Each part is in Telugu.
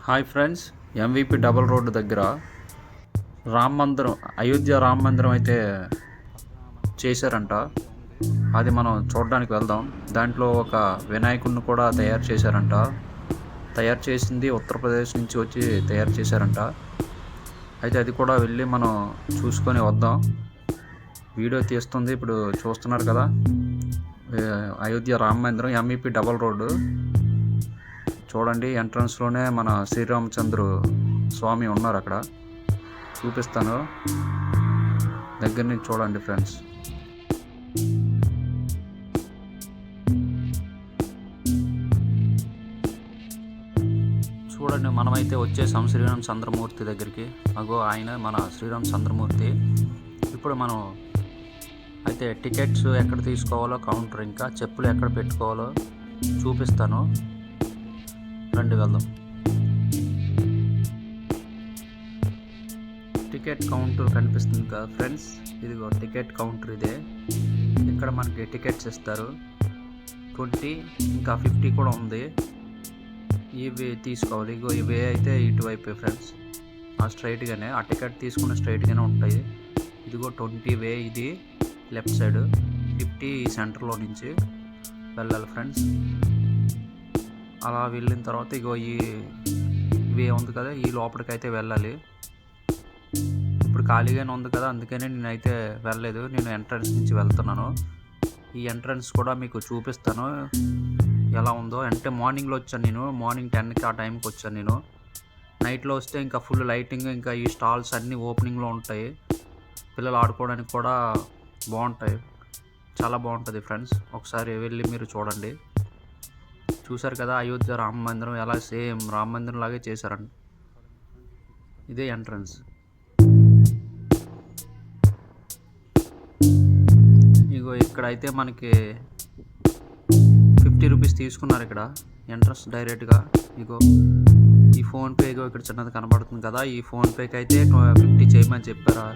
Hi friends, MVP double road దగ్గర రామ మందిరం, అయోధ్య రామ మందిరం అయితే చేశారంట. అది మనం చూడడానికి వెళ్దాం. దాంట్లో ఒక వినాయకుడిని కూడా తయారు చేశారంట. తయారు చేసింది ఉత్తరప్రదేశ్ నుంచి వచ్చి తయారు చేశారంట. అయితే అది కూడా వెళ్ళి మనం చూసుకొని వద్దాం. వీడియో తీస్తుంది, ఇప్పుడు చూస్తున్నారు కదా, అయోధ్య రామ మందిరం ఎంవిపి డబల్ రోడ్డు. చూడండి, ఎంట్రన్స్లోనే మన శ్రీరామచంద్రు స్వామి ఉన్నారు. అక్కడ చూపిస్తాను, దగ్గర నుంచి చూడండి ఫ్రెండ్స్. చూడండి, మనమైతే వచ్చేసాం శ్రీరామచంద్రమూర్తి దగ్గరికి. అగో ఆయన మన శ్రీరామచంద్రమూర్తి. ఇప్పుడు మనం అయితే టికెట్స్ ఎక్కడ తీసుకోవాలో, కౌంటర్, ఇంకా చెప్పులు ఎక్కడ పెట్టుకోవాలో చూపిస్తాను. రండి వెళ్దాం. టికెట్ కౌంటర్ కనిపిస్తుంది కదా ఫ్రెండ్స్, ఇదిగో టికెట్ కౌంటర్ ఇదే. ఇక్కడ మనకి టికెట్స్ ఇస్తారు. 20 ఇంకా 50 కూడా ఉంది. ఇవి తీసుకోవాలి. ఇగో ఇవే అయితే ఇటువైపు ఫ్రెండ్స్, ఆ స్ట్రైట్గానే ఆ టికెట్ తీసుకున్న స్ట్రైట్గానే ఉంటాయి. ఇదిగో 20 వే, ఇది లెఫ్ట్ సైడ్, 50 సెంటర్లో నుంచి వెళ్ళాలి ఫ్రెండ్స్. అలా వెళ్ళిన తర్వాత ఇగో ఈ వే ఉంది కదా, ఈ లోపలికైతే వెళ్ళాలి. ఇప్పుడు ఖాళీగానే ఉంది కదా, అందుకనే నేనైతే వెళ్ళలేదు. నేను ఎంట్రన్స్ నుంచి వెళ్తున్నాను. ఈ ఎంట్రన్స్ కూడా మీకు చూపిస్తాను ఎలా ఉందో. అంటే మార్నింగ్లో వచ్చాను నేను, మార్నింగ్ 10కి ఆ టైంకి వచ్చాను నేను. నైట్లో వస్తే ఇంకా ఫుల్ లైటింగ్, ఇంకా ఈ స్టాల్స్ అన్నీ ఓపెనింగ్లో ఉంటాయి. పిల్లలు ఆడుకోవడానికి కూడా బాగుంటాయి, చాలా బాగుంటుంది ఫ్రెండ్స్. ఒకసారి వెళ్ళి మీరు చూడండి. చూసారు కదా, అయోధ్య రామ మందిరం ఎలా సేమ్ రామ మందిరం లాగే చేశారండి. ఇదే ఎంట్రన్స్. ఇగో ఇక్కడైతే మనకి 50 రూపీస్ తీసుకున్నారు ఇక్కడ ఎంట్రన్స్ డైరెక్ట్గా. ఇగో ఈ ఫోన్పే, ఇగో ఇక్కడ చిన్నది కనబడుతుంది కదా, ఈ ఫోన్పేకి అయితే 50 చేయమని చెప్పారా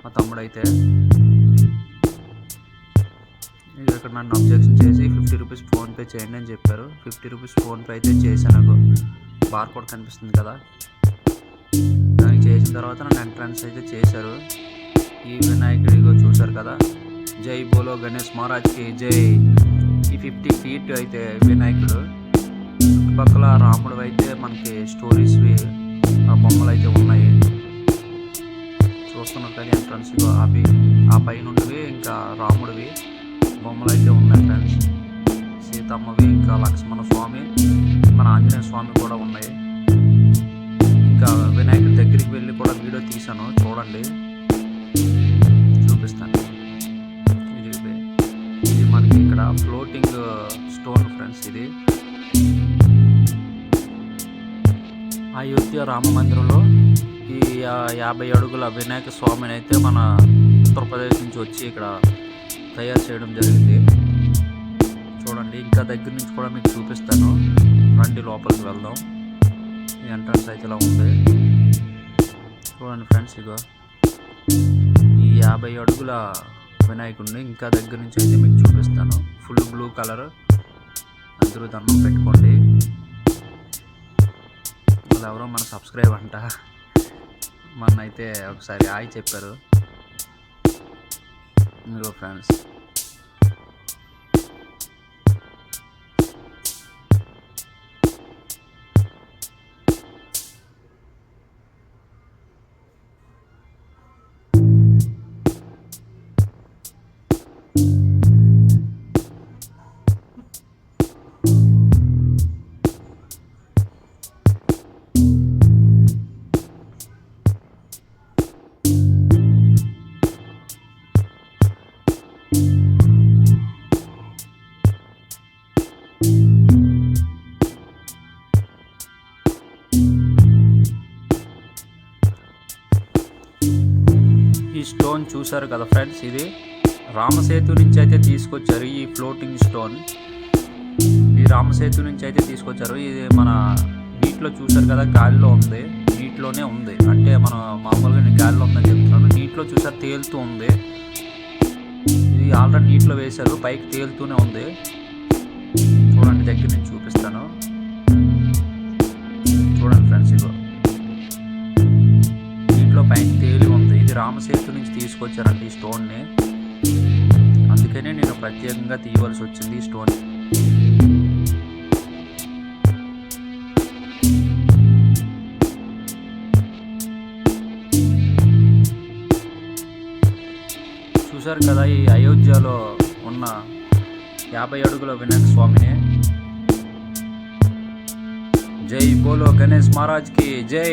మా తమ్ముడైతే. ఇక్కడ నన్ను అబ్జెక్షన్ చేసి 50 రూపీస్ ఫోన్పే చేయండి అని చెప్పారు. 50 రూపీస్ ఫోన్పే అయితే చేశాను. బార్ కోడ్ కనిపిస్తుంది కదా, దానికి చేసిన తర్వాత నన్ను ఎంట్రన్స్ అయితే చేశారు. ఈ వినాయకుడిగో చూశారు కదా, జై బోలో గణేష్ మహారాజ్కి జై. ఈ 50 ఫీట్ అయితే వినాయకుడు. చుట్టుపక్కల రాముడు అయితే మనకి స్టోరీస్వి ఆ బొమ్మలు అయితే ఉన్నాయి. చూస్తున్నారు కదా ఎంట్రన్స్, అవి ఆ పైనుండివి ఇంకా రాముడివి బొమ్మలు అయితే ఉన్నాయి ఫ్రెండ్స్. సీతమ్మవి, ఇంకా లక్ష్మణ స్వామి, మన ఆంజనేయ స్వామి కూడా ఉన్నాయి. ఇంకా వినాయకుడి దగ్గరికి వెళ్ళి కూడా వీడియో తీశాను, చూడండి, చూపిస్తాను. ఇది మనకి ఇక్కడ ఫ్లోటింగ్ స్టోన్ ఫ్రెండ్స్. ఇది అయోధ్య రామ మందిరంలో ఈ 50 అడుగుల వినాయక స్వామిని అయితే మన ఉత్తరప్రదేశ్ నుంచి వచ్చి ఇక్కడ తయారు చేయడం జరిగింది. చూడండి, ఇంకా దగ్గర నుంచి కూడా మీకు చూపిస్తాను. రండి లోపలికి వెళ్దాం. ఈ ఎంట్రన్స్ అయితే ఇలా ఉంది. చూడండి ఫ్రెండ్స్, ఇగో ఈ 50 అడుగుల వినాయకుడిని ఇంకా దగ్గర నుంచి అయితే మీకు చూపిస్తాను. ఫుల్ బ్లూ కలర్, అందరూ దండం పెట్టుకోండి. వాళ్ళు ఎవరో మన సబ్స్క్రైబ్ అంట, మొన్నైతే ఒకసారి హాయ్ చెప్పారు. ఇదిగో ఫ్రెండ్స్, ఈ స్టోన్ చూశారు కదా ఫ్రెండ్స్, ఇది రామసేతు నుంచి అయితే తీసుకొచ్చారు. ఈ ఫ్లోటింగ్ స్టోన్ ఈ రామసేతు నుంచి అయితే తీసుకొచ్చారు. ఇది మన నీటిలో చూశారు కదా, గాలిలో ఉంది, నీటిలోనే ఉంది. అంటే మనం మామూలుగా గాలిలో ఉందని చెప్తున్నాను, నీటిలో చూసారు తేలుతూ ఉంది. ఇది ఆల్రెడీ నీటిలో వేశారు, పైకి తేలుతూనే ఉంది. చూడండి, దగ్గర నుంచి చూపిస్తాను. రామసేతు నుంచి తీసుకొచ్చారంట ఈ స్టోన్ని. అందుకనే నేను ప్రత్యేకంగా తీయవలసి వచ్చింది ఈ స్టోన్. చూసారు కదా ఈ అయోధ్యలో ఉన్న 50 అడుగుల వినాయక స్వామిని. జై బోలో గణేష్ మహారాజ్ కి జై.